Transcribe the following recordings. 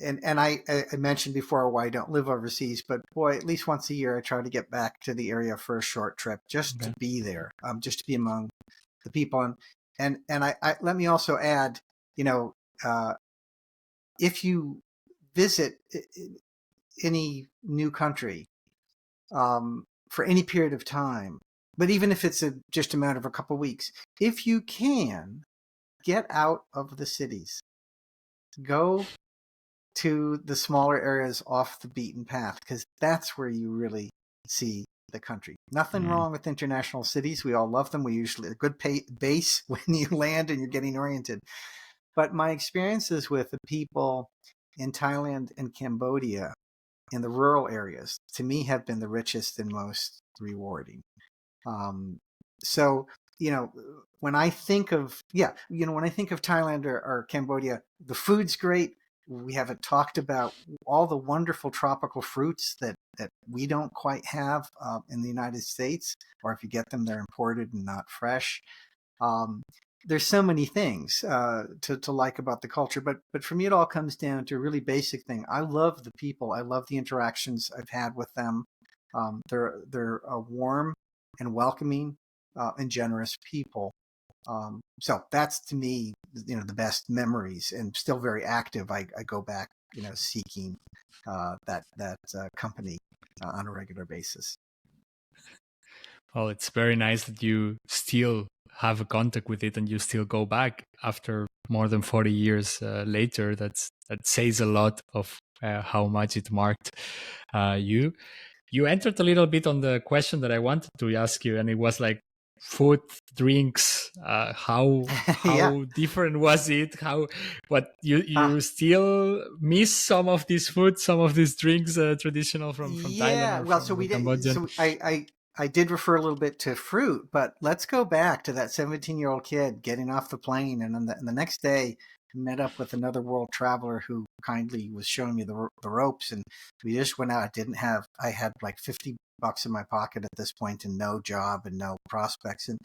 I mentioned before why I don't live overseas, but boy, at least once a year I try to get back to the area for a short trip just to be there, just to be among the people. And I let me also add, if you visit any new country for any period of time, but even if it's just a matter of a couple of weeks, if you can get out of the cities, go to the smaller areas off the beaten path, because that's where you really see the country. Nothing wrong with international cities. We all love them. We usually a good base when you land and you're getting oriented. But my experiences with the people in Thailand and Cambodia in the rural areas, to me, have been the richest and most rewarding. So, when I think of, when I think of Thailand or Cambodia, the food's great. We haven't talked about all the wonderful tropical fruits that we don't quite have in the United States, or if you get them, they're imported and not fresh. There's so many things to like about the culture, but for me, it all comes down to a really basic thing. I love the people. I love the interactions I've had with them. They're warm and welcoming and generous people. So that's, to me, the best memories, and still very active. I go back, seeking that company on a regular basis. Well, it's very nice that you still have a contact with it and you still go back after more than 40 years later. That says a lot of how much it marked you. You entered a little bit on the question that I wanted to ask you, and it was like food, drinks. How different was it? But you still miss some of this food, some of these drinks, traditional from Thailand or from Cambodian? So I did refer a little bit to fruit, but let's go back to that 17-year-old kid getting off the plane, and then the next day met up with another world traveler who kindly was showing me the ropes, and we just went out. I had like $50 in my pocket at this point, and no job and no prospects, and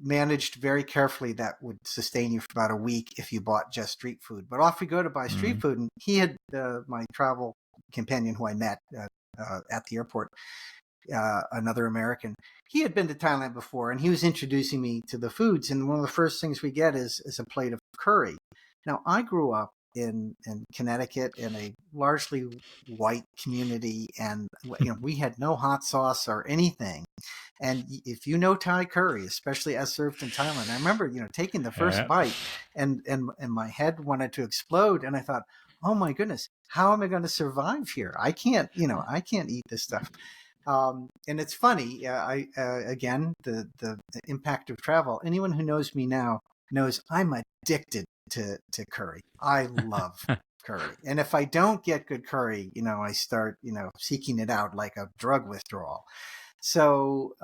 managed very carefully. That would sustain you for about a week if you bought just street food. But off we go to buy street food, and he had my travel companion who I met at the airport, another American. He had been to Thailand before, and he was introducing me to the foods. And one of the first things we get is a plate of curry. Now, I grew up in Connecticut in a largely white community, and we had no hot sauce or anything. And if you know Thai curry, especially as served in Thailand, I remember taking the first bite, and my head wanted to explode, and I thought, oh my goodness, how am I going to survive here? I can't eat this stuff. And it's funny. Again, the impact of travel. Anyone who knows me now knows I'm addicted to curry. I love curry. And if I don't get good curry, I start, seeking it out like a drug withdrawal. So,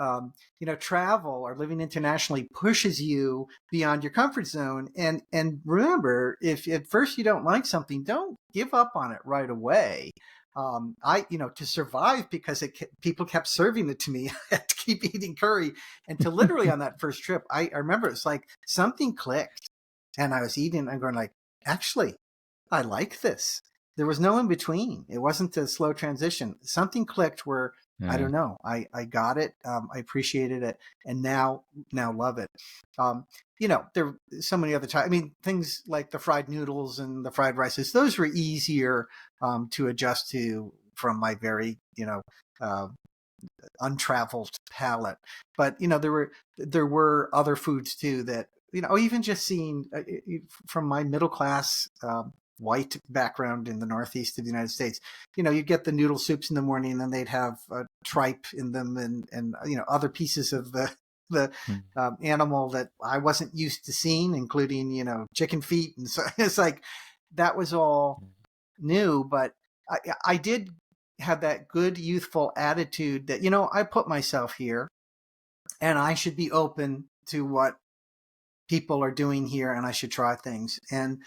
travel or living internationally pushes you beyond your comfort zone. And remember, if at first you don't like something, don't give up on it right away. To survive, because people kept serving it to me, I had to keep eating curry. And to literally on that first trip, I remember it's like something clicked, and I was eating and going like, actually, I like this. There was no in between. It wasn't a slow transition. Something clicked where, I don't know, I got it. I appreciated it, and now love it. There are so many other times. I mean, things like the fried noodles and the fried rices, those were easier to adjust to from my very, untraveled palate. But, there were other foods too that, even just seeing from my middle class white background in the Northeast of the United States, you get the noodle soups in the morning, and then they'd have tripe in them and other pieces of the animal that I wasn't used to seeing, including, chicken feet. And so it's like, that was all new, but I did have that good youthful attitude that, I put myself here and I should be open to what people are doing here, and I should try things. And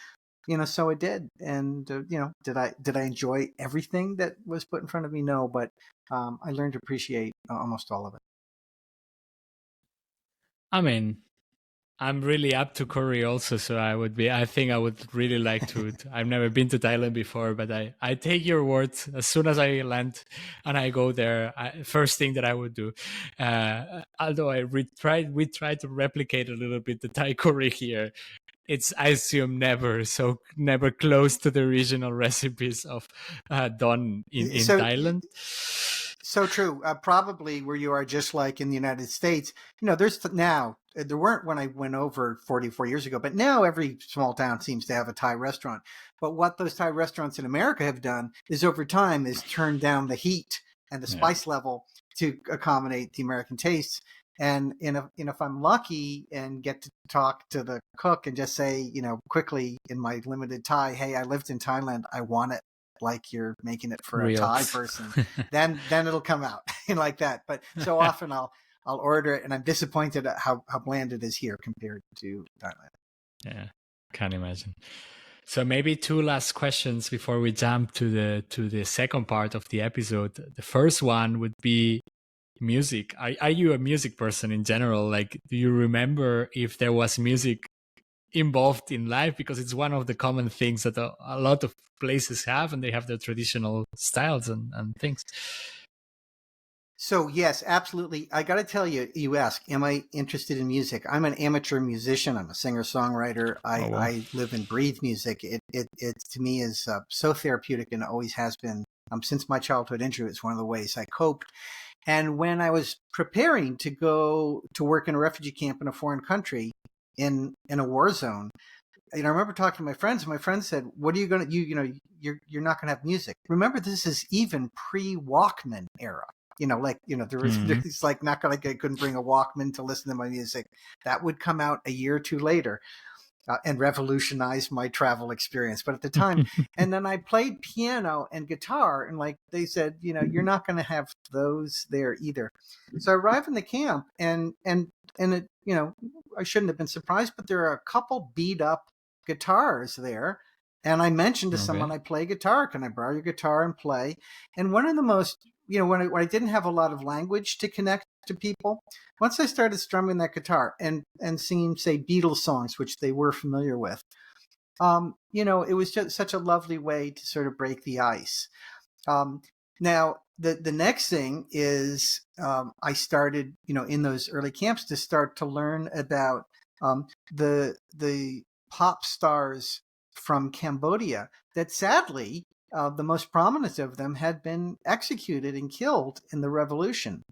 so I did. And, did I enjoy everything that was put in front of me? No, but I learned to appreciate almost all of it. I mean, I'm really up to curry also, so I think I would really like to. I've never been to Thailand before, but I take your words. As soon as I land and I go there, first thing that I would do. Although we tried to replicate a little bit the Thai curry here. It's, I assume, never close to the original recipes of Don in So Thailand. So true. Probably where you are, just like in the United States, there's now, there weren't when I went over 44 years ago, but now every small town seems to have a Thai restaurant. But what those Thai restaurants in America have done is over time is turned down the heat and the spice level to accommodate the American tastes. And if I'm lucky and get to talk to the cook and just say, quickly in my limited Thai, hey, I lived in Thailand, I want it like you're making it for Real. a Thai person, then it'll come out like that. But so often I'll order it and I'm disappointed at how bland it is here compared to Thailand. Yeah, can't imagine. So maybe two last questions before we jump to the second part of the episode. The first one would be music. Are you a music person in general? Like, do you remember if there was music involved in life? Because it's one of the common things that a lot of places have, and they have their traditional styles and things. So yes, absolutely. I got to tell you, you ask, am I interested in music? I'm an amateur musician. I'm a singer-songwriter. I live and breathe music. It to me is so therapeutic and always has been. Since my childhood injury, it's one of the ways I coped. And when I was preparing to go to work in a refugee camp in a foreign country in a war zone, I remember talking to my friends, and my friends said, "What are you going to you're not going to have music." Remember, this is even pre-Walkman era. There was it's like not I couldn't bring a Walkman to listen to my music. That would come out a year or two later. And revolutionized my travel experience. But at the time, and then I played piano and guitar, and they said, you're not going to have those there either. So I arrived in the camp, and it, I shouldn't have been surprised, but there are a couple beat up guitars there. And I mentioned to someone, I play guitar. Can I borrow your guitar and play? And one of the most, when I didn't have a lot of language to connect to people, once I started strumming that guitar and singing, say, Beatles songs, which they were familiar with, it was just such a lovely way to sort of break the ice. Now, the next thing is I started, in those early camps to start to learn about the pop stars from Cambodia that sadly, the most prominent of them had been executed and killed in the revolution.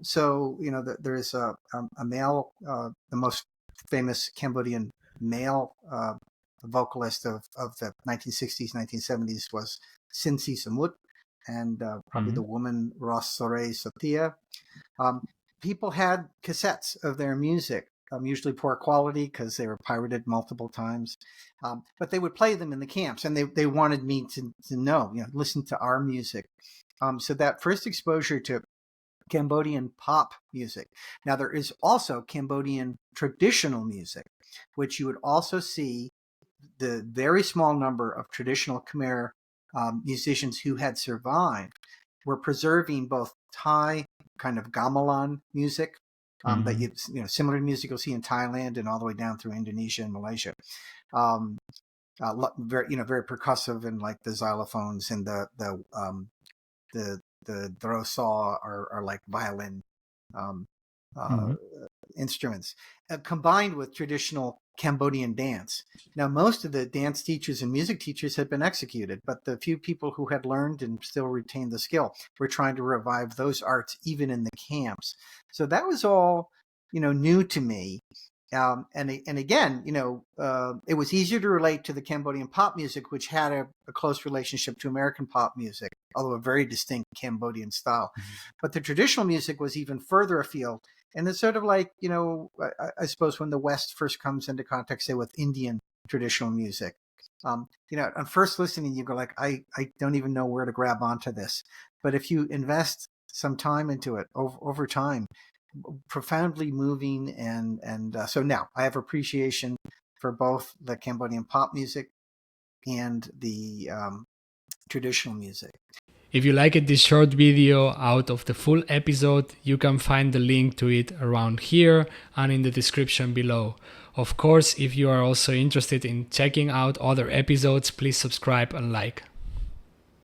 So, there is a male, the most famous Cambodian male vocalist of the 1960s, 1970s was Sin Si Samut, and probably the woman Ros Sore Sotia. People had cassettes of their music. Usually poor quality because they were pirated multiple times. But they would play them in the camps, and they wanted me to know, listen to our music. So that first exposure to Cambodian pop music. Now, there is also Cambodian traditional music, which you would also see the very small number of traditional Khmer musicians who had survived were preserving both Thai kind of gamelan music, that similar to music you'll see in Thailand and all the way down through Indonesia and Malaysia. Very percussive, and like the xylophones and the drosaw are like violin instruments, combined with traditional Cambodian dance. Now, most of the dance teachers and music teachers had been executed, but the few people who had learned and still retained the skill were trying to revive those arts even in the camps. So that was all, new to me. And again, it was easier to relate to the Cambodian pop music, which had a close relationship to American pop music, although a very distinct Cambodian style. But the traditional music was even further afield. And it's sort of like, I suppose when the West first comes into contact, say, with Indian traditional music, on first listening, you go like, I don't even know where to grab onto this. But if you invest some time into it over time, profoundly moving, and so now I have appreciation for both the Cambodian pop music and the traditional music. If you liked this short video out of the full episode, you can find the link to it around here and in the description below. Of course, if you are also interested in checking out other episodes, please subscribe and like.